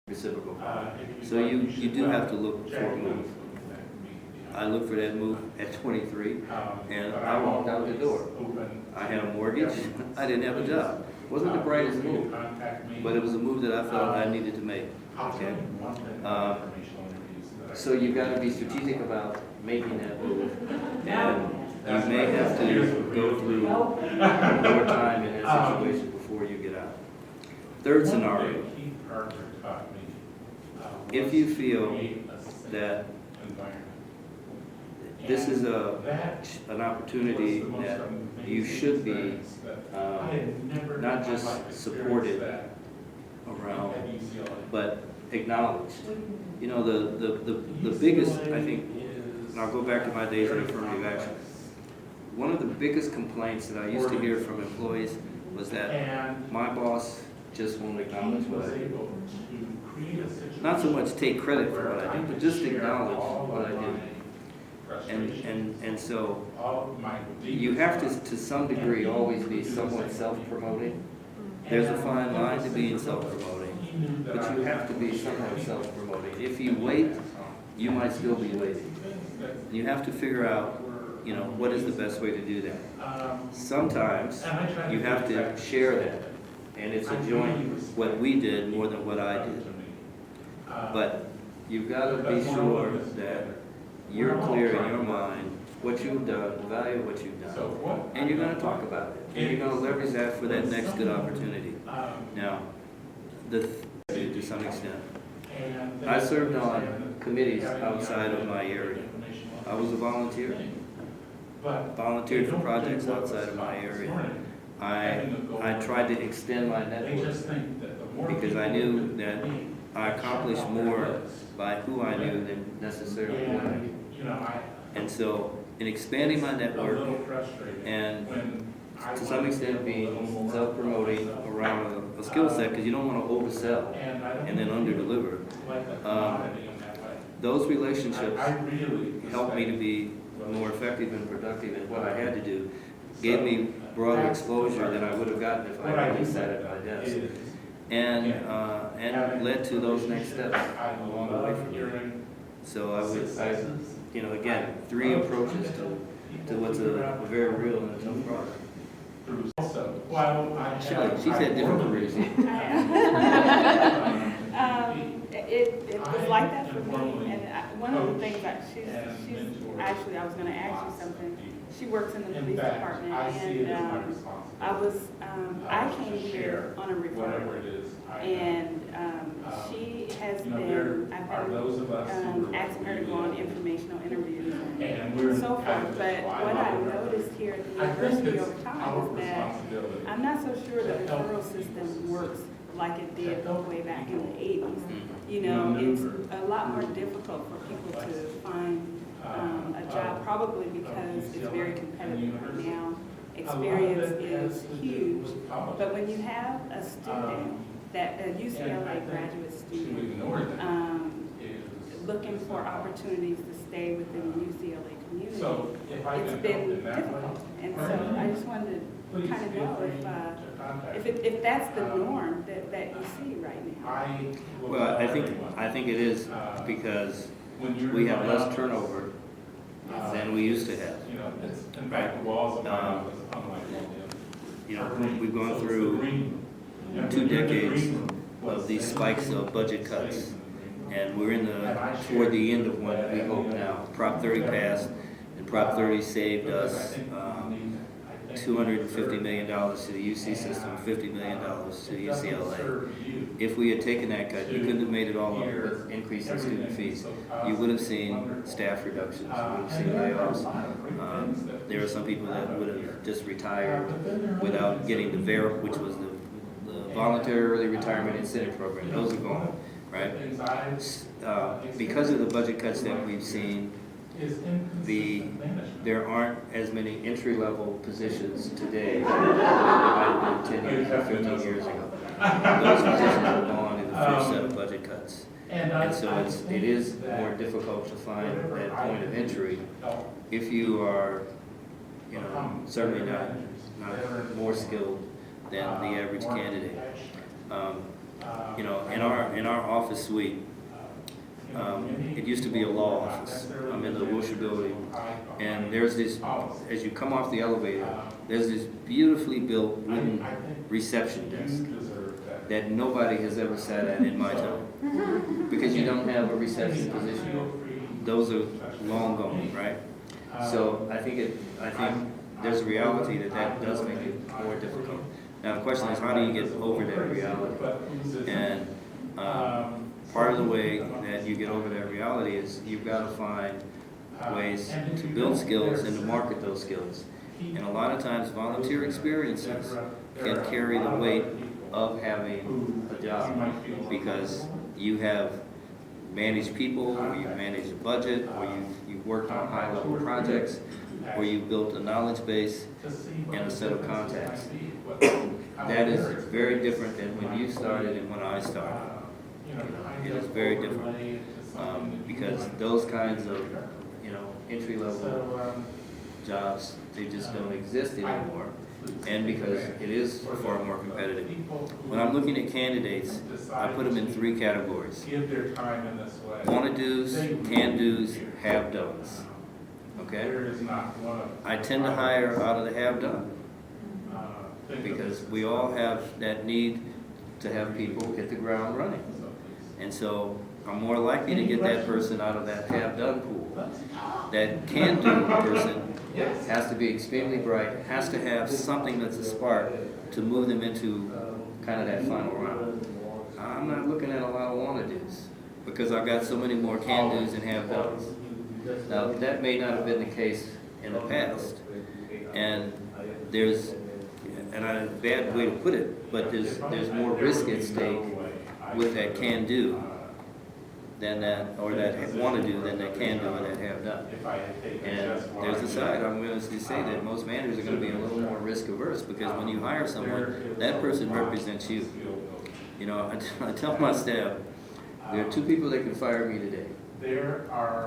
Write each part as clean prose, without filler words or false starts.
reciprocal. So you do have to look for a move. I looked for that move at 23, and I walked out the door. I had a mortgage. I didn't have a job. It wasn't the brightest move, but it was a move that I felt I needed to make. Okay. So you've got to be strategic about making that move, and you may have to go through more time in that situation before you get out. Third scenario. If you feel that this is an opportunity that you should be not just supported around, but acknowledged. You know, the biggest, I think, and I'll go back to my days in affirmative action. One of the biggest complaints that I used to hear from employees was that my boss just won't acknowledge what I do. Not so much take credit for what I do, but just acknowledge what I do. And so you have to some degree always be somewhat self-promoting. There's a fine line to being self-promoting, but you have to be somewhat self-promoting. If you wait, you might still be waiting. You have to figure out, you know, what is the best way to do that. Sometimes you have to share that, and it's a joint, what we did more than what I did. But you've got to be sure that you're clear in your mind what you've done, the value of what you've done, and you're going to talk about it. And you're going to leverage that for that next good opportunity. Now, to some extent, I served on committees outside of my area. I was a volunteer. Volunteered for projects outside of my area. I tried to extend my network because I knew that I accomplished more by who I knew than necessarily what I knew. And so, in expanding my network and to some extent being self-promoting around a skill set, because you don't want to oversell and then under-deliver, those relationships helped me to be more effective and productive in what I had to do, gave me broader exposure than I would have gotten if I only sat at my desk, and led to those next steps along the way for me. So I you know, again, three approaches to what's a very real and a tough problem. She's had different careers. It was like that for me, and one of the things that she's actually, I was going to ask you something. She works in the police department, and I came here on a referral, and she has been, I've been asking her to go on informational interviews and so forth, but what I've noticed here at the university over time is that I'm not so sure the referral system works like it did way back in the 80s. You know, it's a lot more difficult for people to find a job, probably because it's very competitive right now. Experience is huge, but when you have a student, a UCLA graduate student, looking for opportunities to stay within the UCLA community, it's been difficult. And so I just wanted to kind of know if that's the norm that you see right now. Well, I think it is because we have less turnover than we used to have. You know, we've gone through 2 decades of these spikes of budget cuts, and we're toward the end of what we hope now. Prop 30 passed, and Prop 30 saved us $250 million to the UC system, $50 million to UCLA. If we had taken that cut, you couldn't have made it all up with increase in student fees. You would have seen staff reductions, you would have seen layoffs. There are some people that would have just retired without getting the VERIP, which was the Voluntary Early Retirement Incentive Program. Those are gone, right? Because of the budget cuts that we've seen, there aren't as many entry-level positions today as there might have been 10 years or 15 years ago. Those positions are gone in the first set of budget cuts. And so it is more difficult to find that point of entry if you are, you know, certainly not more skilled than the average candidate. you know, in our office suite, it used to be a law office. I'm in the Wilshire building, and there's this, as you come off the elevator, there's this beautifully built wooden reception desk that nobody has ever sat at in my time, because you don't have a reception position. Those are long gone, right? So I think there's a reality that does make it more difficult. Now the question is, how do you get over that reality? And part of the way that you get over that reality is you've got to find ways to build skills and to market those skills. And a lot of times volunteer experiences can carry the weight of having a job, because you have managed people, or you've managed a budget, or you've worked on high-level projects, or you've built a knowledge base and a set of contacts. That is very different than when you started and when I started. It is very different, because those kinds of, you know, entry-level jobs, they just don't exist anymore, and because it is far more competitive. When I'm looking at candidates, I put them in 3 categories: wanna-dos, can-dos, have-dones. Okay? I tend to hire out of the have-done, because we all have that need to have people hit the ground running. And so I'm more likely to get that person out of that have-done pool. That can-do person has to be extremely bright, has to have something that's a spark to move them into kind of that final round. I'm not looking at a lot of wanna-dos, because I've got so many more can-dos and have-dones. Now, that may not have been the case in the past, and there's, and a bad way to put it, but there's more risk at stake with that can-do than that, or that wanna-do, than that can-do and that have-done. And there's a side, I'm going to say that most managers are going to be a little more risk-averse, because when you hire someone, that person represents you. You know, I tell my staff, there are 2 people that can fire me today: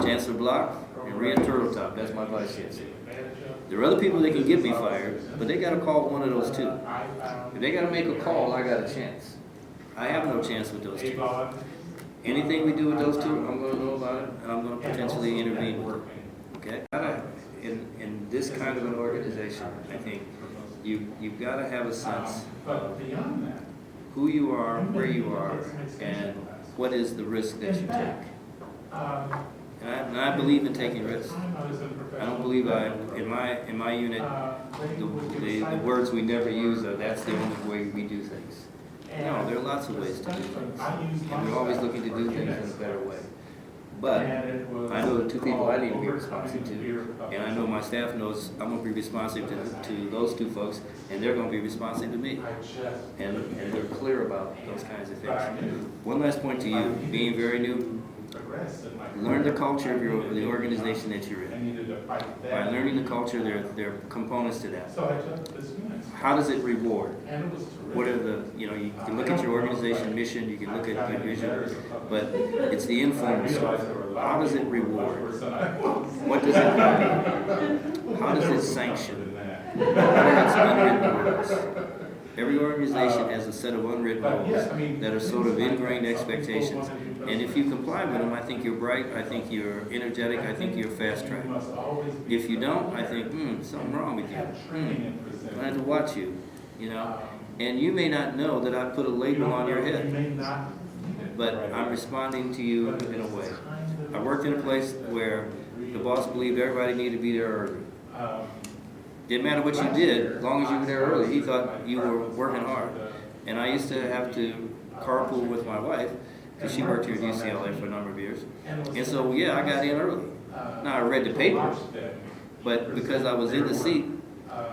Chancellor Block and Rhea Turtletop. That's my vice chancellor. There are other people that can get me fired, but they got to call one of those 2. If they got to make a call, I got a chance. I have no chance with those 2. Anything we do with those 2, I'm going to know about it, and I'm going to potentially intervene with them. Okay? In this kind of an organization, I think you've got to have a sense of who you are, where you are, and what is the risk that you take. And I believe in taking risks. I don't believe in my unit, the words we never use are, that's the only way we do things. No, there are lots of ways to do things, and we're always looking to do things in a better way. But I know the 2 people I need to be responsive to, and I know my staff knows I'm going to be responsive to those 2 folks, and they're going to be responsive to me. And they're clear about those kinds of things. One last point to you, being very new, learn the culture of the organization that you're in. By learning the culture, there are components to that. How does it reward? What are the, you know, you can look at your organization mission, you can look at your vision, but it's the informal stuff. How does it reward? What does it value? How does it sanction? What are its unwritten rules? Every organization has a set of unwritten rules that are sort of ingrained expectations. And if you comply with them, I think you're bright, I think you're energetic, I think you're fast track. If you don't, I think, something wrong with you. I have to watch you, you know. And you may not know that I put a label on your head, but I'm responding to you in a way. I worked in a place where the boss believed everybody needed to be there early. Didn't matter what you did, as long as you were there early. He thought you were working hard. And I used to have to carpool with my wife, because she worked here at UCLA for a number of years. And so, yeah, I got in early. Now, I read the paper, but because I was in the seat,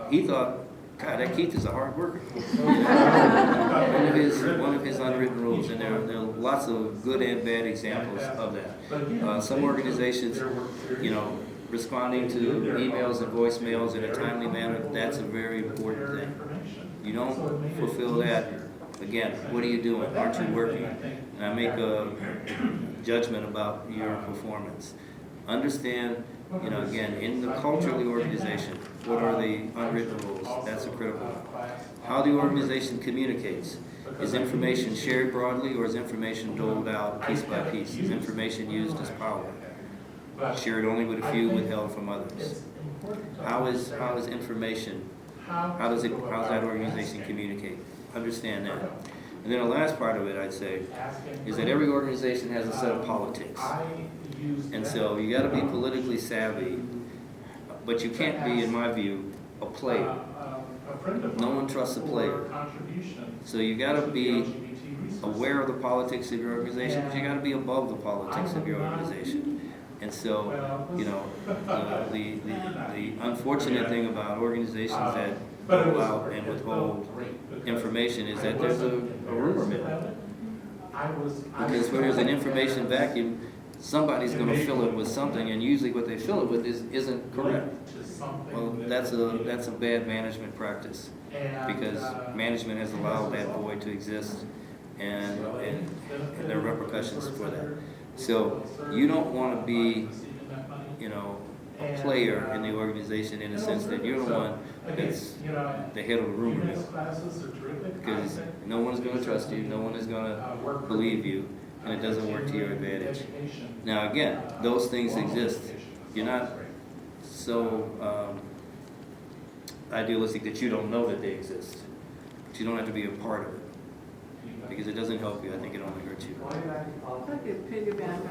he thought, God, that Keith is a hard worker. One of his unwritten rules, and there are lots of good and bad examples of that. Some organizations, you know, responding to emails and voicemails in a timely manner, that's a very important thing. You don't fulfill that, again, what are you doing? Aren't you working? And I make a judgment about your performance. Understand, you know, again, in the culture of the organization, what are the unwritten rules? That's a critical one. How the organization communicates. Is information shared broadly, or is information doled out piece by piece? Is information used as power? Shared only with a few, withheld from others? How is information, how does that organization communicate? Understand that. And then the last part of it, I'd say, is that every organization has a set of politics. And so you gotta be politically savvy, but you can't be, in my view, a player. No one trusts a player. So you gotta be aware of the politics of your organization, but you gotta be above the politics of your organization. And so, you know, the unfortunate thing about organizations that go out and withhold information is that there's a rumor mill. Because where there's an information vacuum, somebody's going to fill it with something, and usually what they fill it with isn't correct. Well, that's a bad management practice, because management has allowed that void to exist, and there are repercussions for that. So you don't want to be, you know, a player in the organization, in the sense that you're the one that's the head of the rumor mill, because no one's going to trust you, no one is going to believe you, and it doesn't work to your advantage. Now again, those things exist. You're not so idealistic that you don't know that they exist, but you don't have to be a part of it, because it doesn't help you. I think it only hurts you. If I could piggyback